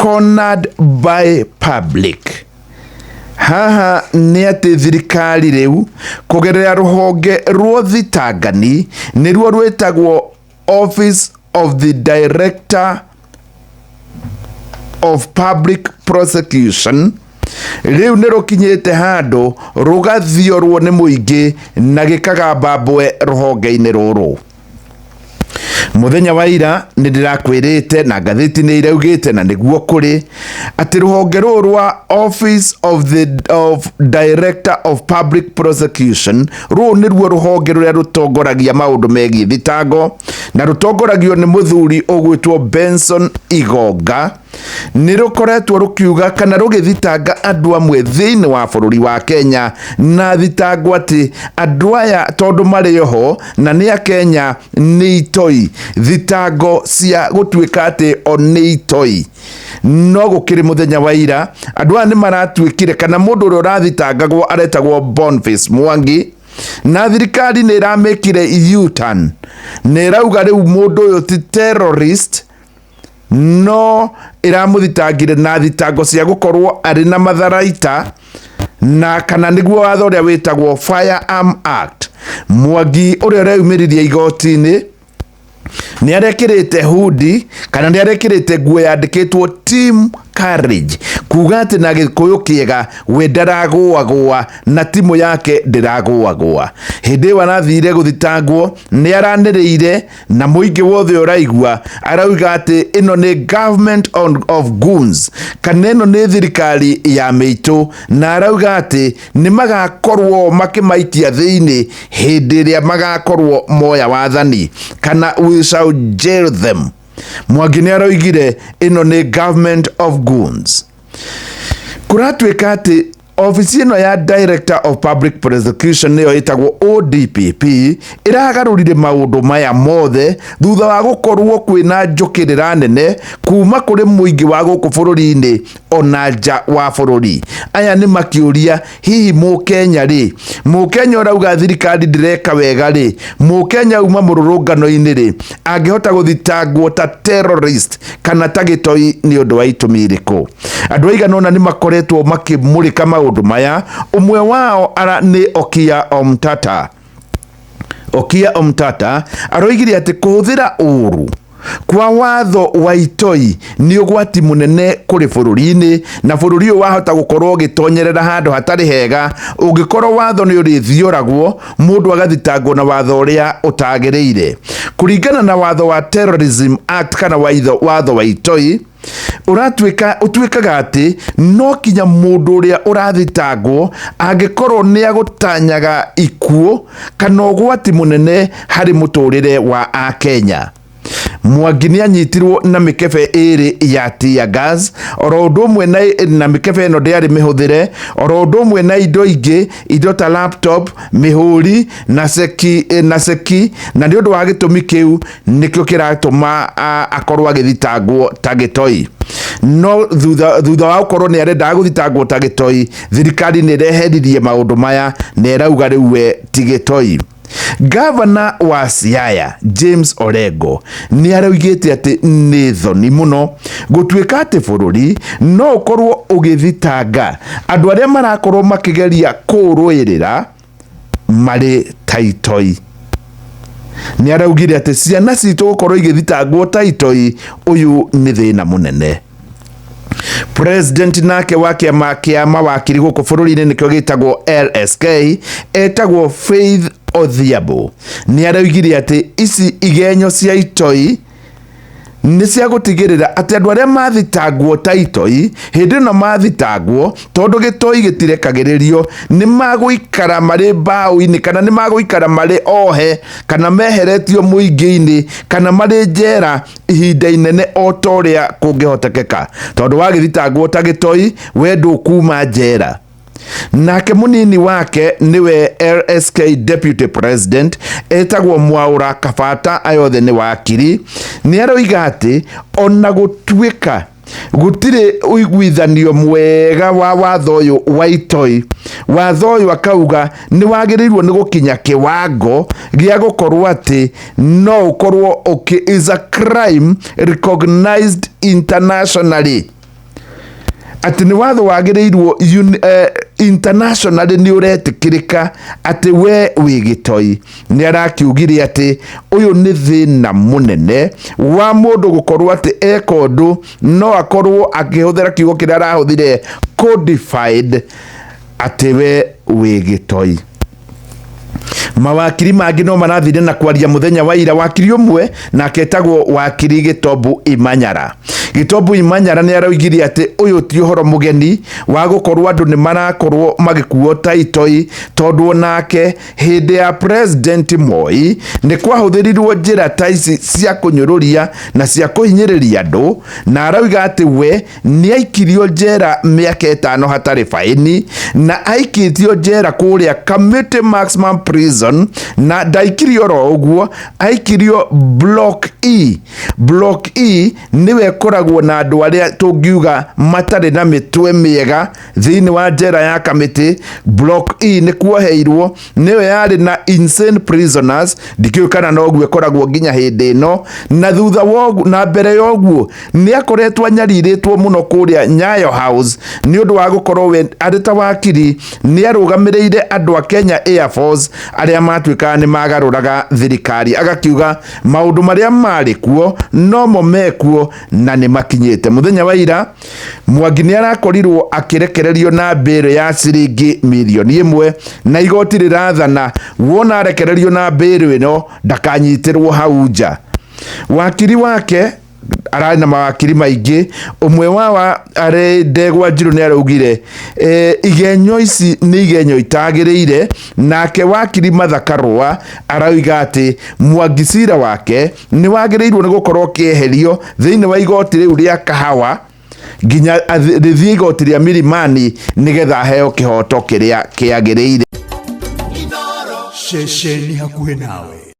cornered by public. Haha nĩ atĩ thirikari rĩu kũgerera rũhonge rwa thitangani nĩruo rwĩtagwo Office of the Director of Public Prosecution rĩu nĩ rũkinyĩte handũ rũgathiorwo nĩ mũingĩ na gĩkagamba mbwe rũhonge-inĩ rũrũ. Muthenya wa ira nĩ ndĩrakwĩrĩte na ngathĩti nĩ iraugĩte na nĩguo kũrĩ atĩ rũhonge rũrũ rwa Office of Director of Public Prosecution rũu nĩruo rũhonge rũrĩa rũtongoragia maũndũ megiĩ thitango na rũtongoragio nĩ mũthuri ũgwĩtwo Benson Igonga nĩ rũkoretwo rũkiuga kana rũgĩthitanga andũ amwe thĩinĩ wa bũrũri wa Kenya na thitango atĩ andũ aya tondũ marĩ oho na nĩ a Kenya nĩ itoi thitango cia gũtuĩka atĩ o nĩ itoi. No gũkĩrĩ mũthenya wa ira andũ aya nĩ maratuĩkire kana mũndũ ũrĩa ũrathitangagwo aretagwo Boniface Mwangi na thirikari nĩ ĩramĩkire U-turn nĩ ĩrauga rĩu mũndũ ũyũ ti terrorist no ĩramũthitangire na thitango cia gũkorwo arĩ na matharaita na kana nĩguo watho ũrĩa wĩtagwo Firearm Act. Mwangi ũrĩa ũreyumĩririe igoti-inĩ nĩ arekĩrĩte hudi kana nĩ arekĩrĩte nguo yandĩkĩtwo Team Courage kuga atĩ na gĩkũyũ kĩega we ndaragũagũa na timu yake ndĩragũagũa. Hĩndĩ ĩyo arathire gũthitangwo nĩ aranĩrĩire na mũingĩ wothe ũraigua arauga atĩ ĩno nĩ government of goons kana ĩno nĩ thirikari ya mĩitũ na arauga atĩ nĩ magakorwo makĩmaikia thĩinĩ hĩndĩ ĩrĩa magakorwo moya wathani kana we shall jail them. Mwangi nĩ aroigire ĩno nĩ government of goons. Kũratuĩka atĩ ofici ĩno ya Director of Public Prosecution nĩyo ĩtagwo ODPP ĩragarũrire maũndũ maya mothe thutha wa gũkorwo kwĩna njũkĩrĩra nene kuma kũrĩ mũingĩ wa gũkũ bũrũri-inĩ ona nja wa bũrũri. Aya nĩ makĩũria hihi Mũkenya rĩ, Mũkenya ũrauga thirikari ndĩreka wega rĩ, Mũkenya uma mũrũrũngano-inĩ rĩ angĩhota gũthitangwo ta terrorist kana ta gĩtoi nĩ ũndũ wa itũmi irĩkũ? Andũ aigana ũna nĩ makoretwo makĩmũrĩka maũndũ maya, ũmwe wao nĩ Okiya Omtata aroigire atĩ kũhũthĩra ũru kwa watho wa itoi nĩ ũgwati mũnene kũrĩ bũrũri-inĩ na bũrũri ũyũ wahota gũkorwo ũgĩtonyerera handũ hatarĩ hega ũngĩkorwo watho nĩ ũrĩthioragwo mũndũ agathitangwo na watho ũrĩa ũtagĩrĩire. Kũringana na watho wa Terrorism Act kana watho wa itoi ũtuĩkaga atĩ no kinya mũndũ ũrĩa ũrathitangwo angĩkorwo nĩ agũtanyaga ikuũ kana ũgwati mũnene harĩ mũtũrĩre wa Akenya. Mwangi nĩ anyitirwo na mĩkebe ĩrĩ ya tear gas oro ũndũ ũmwe na mĩkebe ĩno ndĩarĩ mĩhũthĩre oro ũndũ ũmwe na indo ingĩ, indo ta laptop, mĩhũri na seki na nĩ ũndũ wa gĩtũmi kĩu nĩkĩo kĩratũma akorwo agĩthitangwo ta gĩtoi. No thutha wa gũkorwo nĩ arenda gũthitangwo ta gĩtoi, thirikari nĩ ĩreheririe maũndũ maya na ĩrauga rĩu we ti gĩtoi. Gavana wa Siaya James Orengo nĩ araugĩte atĩ nĩ thoni mũno gũtuĩka atĩ bũrũri no ũkorwo ũgĩthitanga andũ arĩa marakorwo makĩgeria kũrũĩrĩra marĩ ta itoi. Nĩ araugire atĩ ciana citũ gũkorwo igĩthitangwo ta itoi ũyũ nĩ thĩna mũnene. President nake wa kĩama kĩa mawakiri gũkũ bũrũri-inĩ nĩkĩo gĩtagwo LSK etagwo Faith Odhiambo nĩ araugire atĩ ici igenyo cia itoi nĩ cia gũtigĩrĩra atĩ andũ arĩa mathitangwo ta itoi hĩndĩ ĩno mathitangwo tondũ gĩtoi gĩtirekagĩrĩrio nĩ magũikara marĩ mbaũ-inĩ kana nĩ magũikara marĩ ohe kana meheretio mũingĩ-inĩ kana marĩ njera ihinda inene o ta ũrĩa kũngĩhotekeka tondũ wagĩthitangwo ta gĩtoi we ndũkuma njera. Nake mũnini wake niwe LSK Deputy President etagwo Mwaũra Kabata ayothe nĩ wakiri nĩ aroiga atĩ ona gũtuĩka gũtirĩ ũiguithanio mwega wa watho ũyũ wa itoi, watho ũyũ akauga nĩ wagĩrĩirwo nĩ gũkinya kĩwango gĩa gũkorwo atĩ no ũkorwo is a crime recognized internationally. ati ni watho wagĩrĩirwo internationally nĩ ũretikĩrĩka ati we wĩ gĩtoi. Nĩ arakiugire ati ũyũ nĩ thĩna mũnene wa mũndũ gũkorwo ati eka ũndũ no akorwo akĩhũthĩra kiugo kĩrĩa arahũthire codified ati we wĩ gĩtoi. Mawakiri mangĩ no marathire na kwaria muthenya wa ira. Wakiri umwe nake etagwo wakiri Gĩtombu Imanyara. Gĩtombu Imanyara nĩ araugire ati uyu ti uhoro mugeni wa gukorwo andu ni marakorwo magikuo taitoi, tondu nake hindi ya President Moi ni kwahuthirirwo njira ta ici cia kunyururia na cia kuhinyiriria andu, na arauga ati we ni aikirio njera miaka 5 hatari faini na aikitio njera kuria Community Maximum Prison, na ndaikirio ro uguo, aikirio Block E. Block E niwe koragwo na andu aria tungiuga matari na mitwe miega thiini wa njera ya Kamiti. Block E ni kuoheirwo niwe yari na insane prisoners, ndikiu kana no guo koragwo nginya hindi no, na thutha wogu na mbere yoguo ni akoretwo anyariritwo muno kuria Nyayo House ni undu wa gukorwo we arita wakiri ni arugamireire andu a Kenya Air Force aria matuika ni magaruraga thirikari. Agakiuga maundu maria mari kuo no mo mekuo na ni makinyite. Muthenya wa ira Mwangi ni arakorirwo akirekererio na mbere ya ciringi milioni 1 na igoti rirathana wona arekererio na mbere ino ndakanyitirwo hau nja. Wakiri wake arari na mawakiri maingi, umwe wa ari Ndegwa Njiru ni araugire igenyo ici ni igenyo itagirire. Nake wakiri Martha Karua arauga ati Mwangi cira wake ni wagirirwo ni gukorwo kieherio thiini wa igoti riu ria Kahawa nginya rithie igoti ria Milimani nigetha heo kihoto kiria kiagirire. Shesheni hakuhe nawe.